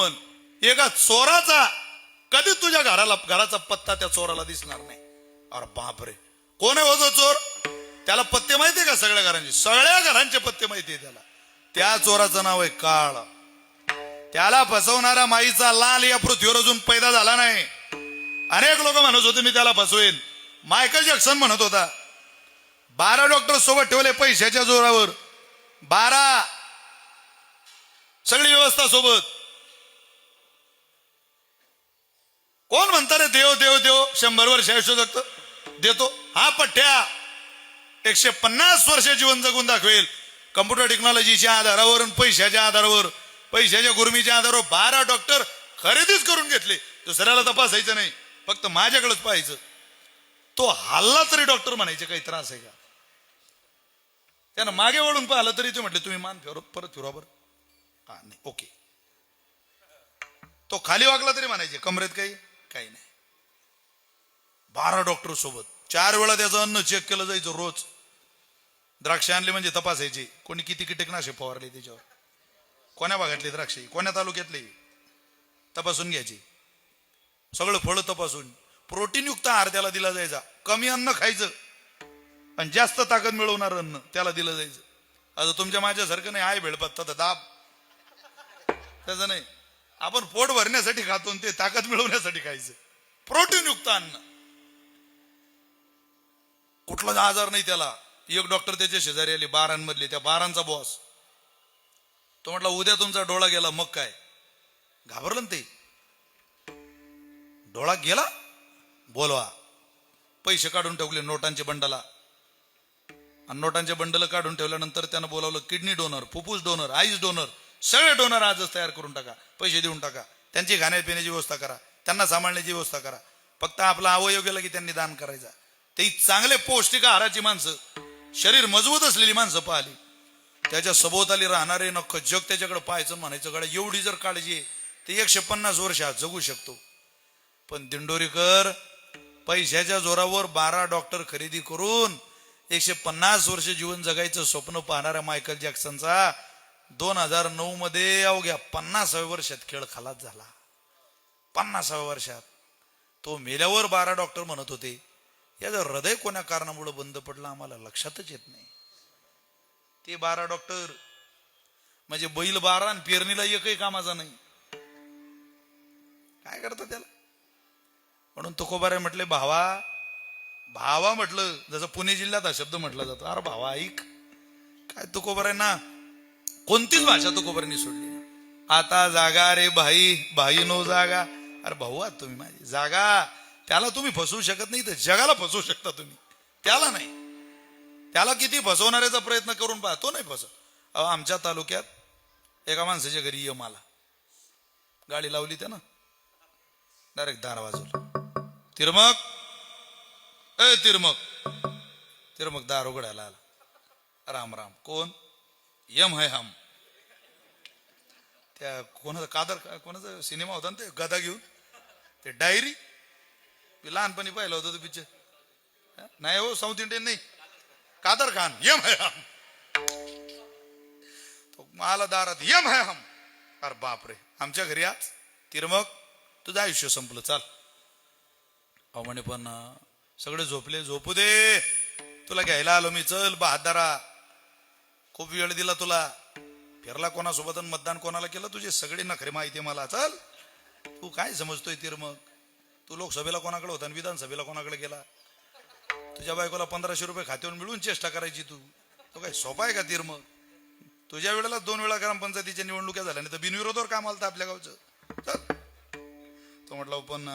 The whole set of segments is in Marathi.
म्हण, एका चोराचा कधी तुझ्या घराचा पत्ता त्या चोराला दिसणार नाही. अरे बापरे, कोण आहे हो चोर? त्याला पत्ते माहितीये का? सगळ्या घरांचे, सगळ्या घरांचे पत्ते माहितीये त्याला. त्या चोराचं नाव आहे काळ. त्याला फसवणारा माईचा लाल या पृथ्वीवर अजून पैदा झाला नाही. अनेक लोक म्हणत होते मी त्याला फसवेन. मायकल जॅक्सन म्हणत होता, 12 डॉक्टर सोबत ठेवले पैशाच्या जोरावर, 12 सगळी व्यवस्था सोबत. कोण म्हणता रे देव देव देव 100 वर्ष आयुष्य जगत देतो? हा पठ्ठ्या 150 वर्ष जीवन जगून दाखवेल. कम्प्युटर टेक्नॉलॉजीच्या आधारावर, पैशाच्या आधारावर, पैशाच्या गुरमीच्या आधारावर 12 डॉक्टर खरेदीच करून घेतले. दुसऱ्याला तपासायचं नाही, फक्त माझ्याकडेच पाहायचं. तो हल्ला तरी डॉक्टर म्हणायचे काही त्रास आहे का? त्यानं मागे वळून पाहिलं तरी ते म्हटले तुम्ही मान परत फिरवा बरं. हा नाही ओके. तो खाली वागला तरी म्हणायचे कमरेत काही नाही. 12 डॉक्टर सोबत 4 वेळा त्याचं अन्न चेक केलं जायचं रोज. द्राक्ष आणले म्हणजे तपासायचे कोणी किती कीटकनाशक फवारले त्याच्यावर, कोण्या भागातले द्राक्ष, कोण्या तालुक्यातले, तपासून घ्यायचे. सगळं फळं तपासून प्रोटीनयुक्त आहार त्याला दिला जायचा. कमी अन्न खायचं आणि जास्त ताकद मिळवणार अन्न त्याला दिलं जायचं. आता तुमच्या माझ्यासारखं नाही आहे भेळपत्ता तर दाब, त्याचं नाही. आपण पोट भरण्यासाठी खातो ते ताकद मिळवण्यासाठी खायचं. प्रोटीनयुक्त अन्न, कुठलाच आजार नाही त्याला. एक डॉक्टर त्याच्या शेजारी आले 12 मधले, त्या 12 बॉस. तो म्हटला उद्या तुमचा डोळा गेला मग काय? घाबरलं ते. डोळा गेला, बोलवा. पैसे काढून ठेवले नोटांचे बंडला, आणि नोटांचे बंडल काढून ठेवल्यानंतर त्यानं बोलावलं किडनी डोनर, फुफ्फुस डोनर, आईस डोनर, सगळे डोनर आजच तयार करून टाका. पैसे देऊन टाका. त्यांची खाण्यापिण्याची व्यवस्था करा, त्यांना सांभाळण्याची व्यवस्था करा. फक्त आपला अवयव गेला की त्यांनी दान करायचा. ते चांगले पौष्टिक आहाराची माणसं, शरीर मजबूत असलेली माणसं पाहिली. त्याच्या सभोवताली राहणारे नक्क जग त्याच्याकडे पाहायचं, म्हणायचं गड्या एवढी जर काळजी आहे ते 150 वर्ष जगू शकतो. पण दिंडोरीकर पैशाच्या जोरावर 12 डॉक्टर खरेदी करून 150 वर्ष जीवन जगायचं स्वप्न पाहणाऱ्या मायकल जॅक्सनचा 2009 मध्ये अवघ्या 50व्या वर्षात खेळ खलास झाला. 50व्या वर्षात. तो मेल्यावर 12 डॉक्टर म्हणत होते याचं हृदय कोण्या कारणामुळे बंद पडलं आम्हाला लक्षातच येत नाही. ते 12 डॉक्टर म्हणजे बैल 12 आणि पेरणीला एकही कामाचा नाही. काय करतात त्याला? म्हणून तुकोबारे म्हटले भावा म्हटलं, जसं पुणे जिल्ह्यात हा शब्द म्हटला जातो. अरे भावा ऐक, काय तुकोबाऱ्यांना कोणतीच भाषा तुकोबाऱ्यांनी सोडली. आता जागा रे भाई नो जागा. अरे भाऊ आहात तुम्ही माझी, जागा. त्याला तुम्ही फसवू शकत नाही तर जगाला फसवू शकता तुम्ही, त्याला नाही. त्याला किती फसवणाऱ्याचा प्रयत्न करून पहा, तो नाही फसव. अहो आमच्या तालुक्यात एका माणसाच्या घरी यम आला, गाडी लावली त्यानं, डायरेक्ट दार वाजवलं. तिरमक तिरमक दार उघडायला आला. राम राम. कोण? यम है हम. त्या कोणाचा सिनेमा होता ना ते, गदा घेऊन ते डायरी, लहानपणी पाहिलं होतं तो पिक्चर. नाही हो, साऊथ इंडियन नाही, कादर खान. यम है हम. तो मला दारात यम है हम. अरे बापरे, आमच्या घरी आज तिरमक तुझं आयुष्य संपलं, चाल. अहो म्हणे पण सगळे झोपले. झोपू दे, तुला घ्यायला आलो मी, चल बहादरा. खूप वेळ दिला तुला, फिरला कोणासोबत आणि मतदान कोणाला केलं, तुझे सगळे नखरे माहिती मला. चल, तू काय समजतोय तिरमक? तू लोकसभेला कोणाकडे होता आणि विधानसभेला कोणाकडे गेला? तुझ्या बायकोला 1500 रुपये खात्यावर मिळून चेष्टा करायची तू. तो काय सोपा आहे का तिरमक? तुझ्या वेळेला 2 वेळा ग्रामपंचायतीच्या निवडणुका झाल्या नाही तर बिनविरोधावर काम आलं आपल्या गावचं. चल. तो म्हटलं पण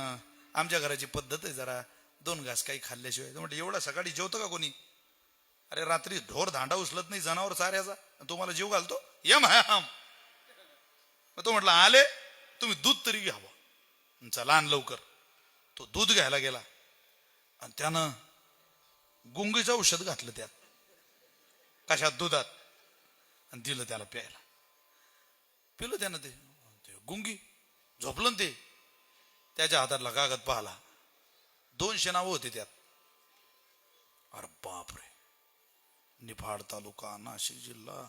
आमच्या घराची पद्धत आहे जरा 2 घास काही खाल्ल्याशिवाय. तो म्हटलं एवढा सकाळी जेवतं का कोणी? अरे रात्री ढोर धांडा उचलत नाही जनावर साऱ्याचा, तुम्हाला जीव घालतो. यम है हम. तो म्हटलं आले तुम्ही दूध तरी घ्यावं, चला आण लवकर. तो दूध घ्यायला गेला आणि त्यानं गुंगीचं औषध घातलं त्यात, कशात? दुधात, आणि दिलं त्याला प्यायला. पिलं त्यानं ते गुंगी. झोपलं ते. त्याच्या हातातला कागद पाहिला, 200 नावं होते त्यात. अरे बापरे, निफाड तालुका, नाशिक जिल्हा,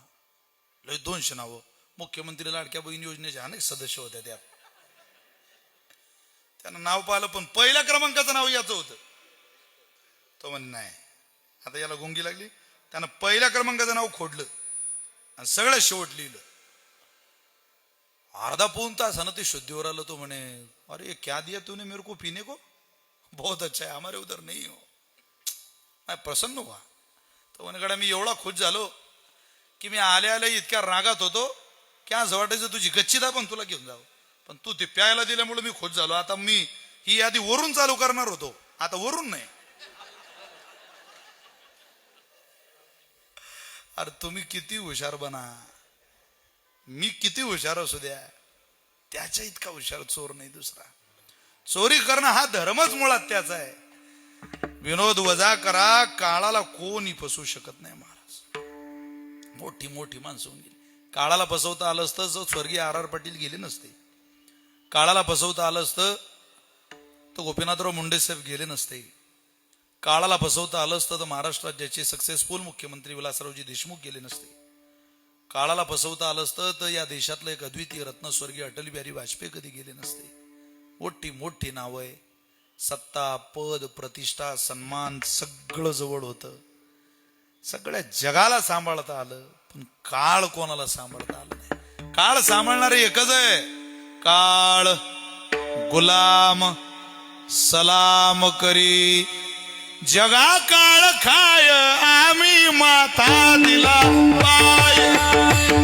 लय 200 नावं. मुख्यमंत्री लाडक्या बहीण योजनेच्या अनेक सदस्य होत्या त्यात. त्यानं नाव पाहिलं पण पहिल्या क्रमांकाचं नाव याचं होतं. तो म्हणे नाही, आता याला गुंगी लागली. त्यानं पहिल्या क्रमांकाचं नाव खोडलं आणि सगळं शेवट लिहिलं. अर्धा पाऊण तासानं ते शुद्धीवर आलं. तो म्हणे अरे क्या दिया तूने मेरे को पीने को, बहुत अच्छा है, हमारे उधर नहीं हो. मैं प्रसन्न हुआ. तो म्हणे गड्या मी एवढा खुश झालो की मी आल्या आल्या इतक्या रागात होतो की असं वाटायचं तुझी गच्ची दा पण तुला घेऊन जावं, पण तू ते प्यायला दिल्यामुळे मी खुश झालो. आता मी ही यादी वरून चालू करणार होतो, आता वरून नाही. अरे तुम्ही किती हुशार बना, मी किती हुशार असू द्या, त्याच्या इतका हुशार चोर नाही दुसरा. चोरी करणं हा धर्मच मुळात त्याचा आहे. विनोद वजा करा, काळाला कोणी फसवू शकत नाही महाराज. मोठी मोठी माणसं होऊन गेली. काळाला फसवता आलं असतं तर स्वर्गीय आर आर पाटील गेले नसते. काळाला फसवता आलं असतं तर गोपीनाथराव मुंडे साहेब गेले नसते. काळाला फसवता आलं असतं तर महाराष्ट्र राज्याचे सक्सेसफुल मुख्यमंत्री विलासरावजी देशमुख गेले नसते. काळाला फसवता आलं असतं तर या देशातलं एक अद्वितीय रत्न स्वर्गीय अटल बिहारी वाजपेयी कधी गेले नसते. मोठी मोठी नावं आहे, सत्ता, पद, प्रतिष्ठा, सन्मान सगळं जवळ होतं. सगळ्या जगाला सांभाळता आलं, पण काळ कोणाला सांभाळता आलं नाही. काळ सांभाळणारे एकच आहे, काळ गुलाम सलाम करी. जगा काळ खाय आम्ही माथा दिला पाय,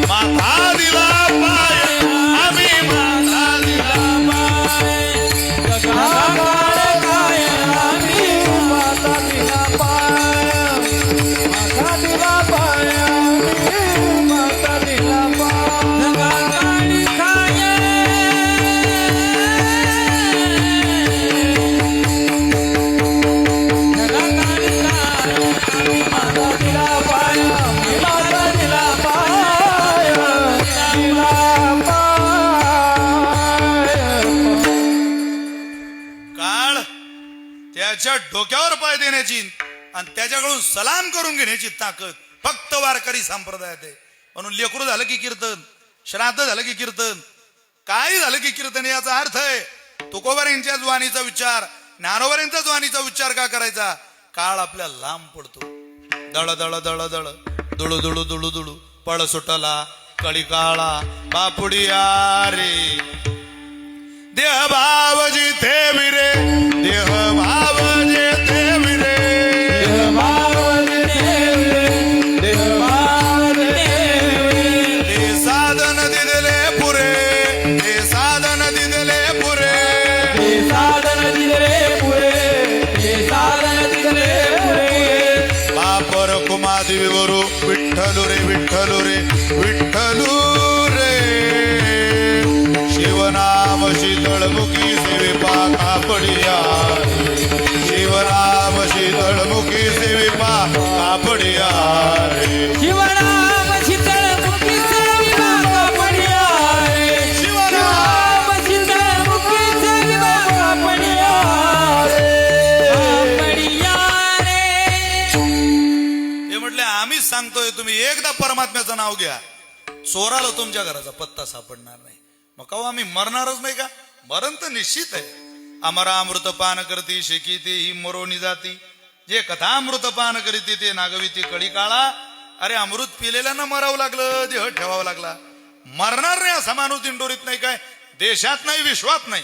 माथा दिला पाय, आम्ही माथा दिला पाय. जगा काळ खाय आम्ही माथा दिला पाय, माथा दिला पाय, आम्ही माथा दिला पाय. जगा काळ खाय त्याच्या डोक्यावर पाय देण्याची आणि त्याच्याकडून सलाम करून घेण्याची ताकद फक्त वारकरी संप्रदायात आहे. म्हणून लेकरू झालं की कीर्तन, श्राद्ध झालं की कीर्तन, काही झालं की कीर्तन. याचा अर्थ आहे तुकोबारांच्या ज्वानीचा विचार, ज्ञानोबारांच्या ज्वानीचा विचार का करायचा. काळ आपल्या लांब पडतो. दळ दळ दळ दळ दुळू दुळू दुळू दुळू पळ सुटला कळी काळा बापुडिया रे. देह भाव जिथे विरे, देह भाव जिथे विरे, देह भाव जिथे विरे, देह भाव जिथे विरे. ते साधन दिदले पुरे, ते साधन दिदले पुरे, ते साधन दिदले पुरे, ते साधन दिदले पुरे. बापर कुमादेवी वरू विठ्ठलू रे, विठ्ठलू रे, विठ्ठलू रे. शिवनाम शीतळमुखी सेविपा कापडिया, शिवनाम शीतळमुखी सेविपा कापडिया रे. शिवनाम शीतळमुखी सेविपा कापडिया रे. शिवनाम शीतळमुखी सेविपा कापडिया रे, कापडिया रे. हे म्हटले आम्हीच सांगतोय, तुम्ही एकदा परमात्म्याचं नाव घ्या, चोराला तुमच्या घराचा पत्ता सापडणार नाही. मग का आम्ही मरणारच नाही का? मरण तर निश्चित आहे. अमरा अमृत पान करती शेकी ते ही मरोनी जाती. जे कथा अमृत पान करीती ते नागविती कळी काळा. अरे अमृत पिलेल्यानं मरावं लागलं, देह ठेवावं लागला. मरणार नाही असा माणूस दिंडोरीत नाही काय, देशात नाही, विश्वात नाही.